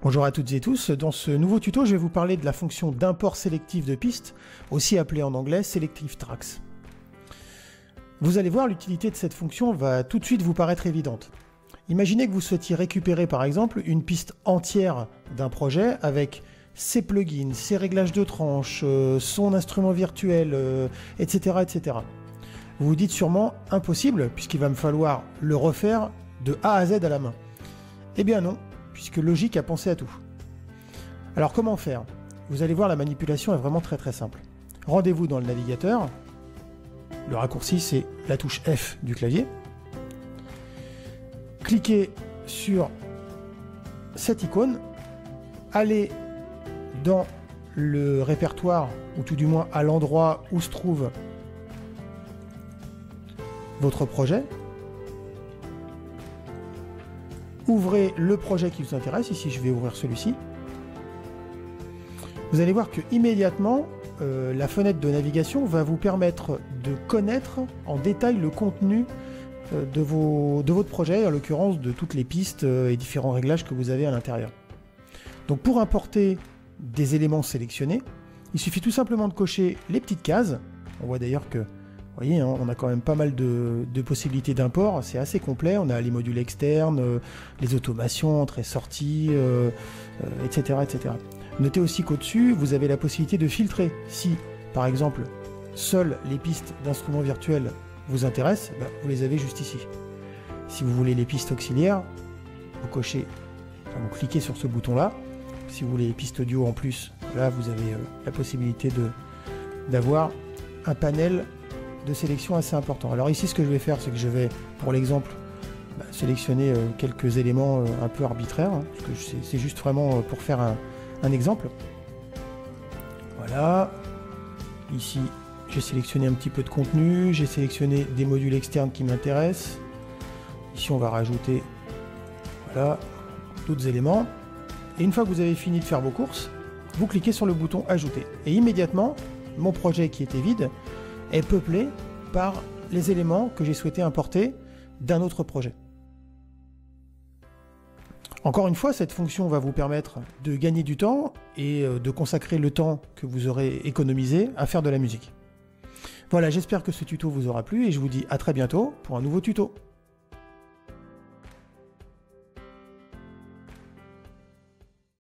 Bonjour à toutes et tous, dans ce nouveau tuto je vais vous parler de la fonction d'import sélectif de pistes, aussi appelée en anglais Selective Tracks. Vous allez voir, l'utilité de cette fonction va tout de suite vous paraître évidente. Imaginez que vous souhaitiez récupérer par exemple une piste entière d'un projet avec ses plugins, ses réglages de tranche, son instrument virtuel, etc., etc. Vous vous dites sûrement impossible puisqu'il va me falloir le refaire de A à Z à la main. Eh bien non, puisque Logic a pensé à tout. Alors comment faire? Vous allez voir, la manipulation est vraiment très simple. Rendez-vous dans le navigateur. Le raccourci c'est la touche F du clavier. Cliquez sur cette icône. Allez dans le répertoire, ou tout du moins à l'endroit où se trouve votre projet. Ouvrez le projet qui vous intéresse, ici je vais ouvrir celui-ci. Vous allez voir que immédiatement la fenêtre de navigation va vous permettre de connaître en détail le contenu de votre projet, en l'occurrence de toutes les pistes et différents réglages que vous avez à l'intérieur. Donc pour importer des éléments sélectionnés, il suffit tout simplement de cocher les petites cases. On voit d'ailleurs que, vous voyez, hein, on a quand même pas mal de possibilités d'import, c'est assez complet. On a les modules externes, les automations, entrée-sortie, etc., etc. Notez aussi qu'au-dessus, vous avez la possibilité de filtrer. Si, par exemple, seules les pistes d'instruments virtuels vous intéressent, ben, vous les avez juste ici. Si vous voulez les pistes auxiliaires, vous cochez, enfin, vous cliquez sur ce bouton-là. Si vous voulez les pistes audio en plus, là, vous avez la possibilité d'avoir un panel de sélection assez important. Alors ici, ce que je vais faire, c'est que je vais, pour l'exemple, sélectionner quelques éléments un peu arbitraires, hein, parce que c'est juste vraiment pour faire un exemple. Voilà. Ici, j'ai sélectionné un petit peu de contenu, j'ai sélectionné des modules externes qui m'intéressent. Ici, on va rajouter, voilà, d'autres éléments. Et une fois que vous avez fini de faire vos courses, vous cliquez sur le bouton Ajouter. Et immédiatement, mon projet qui était vide est peuplé par les éléments que j'ai souhaité importer d'un autre projet. Encore une fois, cette fonction va vous permettre de gagner du temps et de consacrer le temps que vous aurez économisé à faire de la musique. Voilà, j'espère que ce tuto vous aura plu et je vous dis à très bientôt pour un nouveau tuto.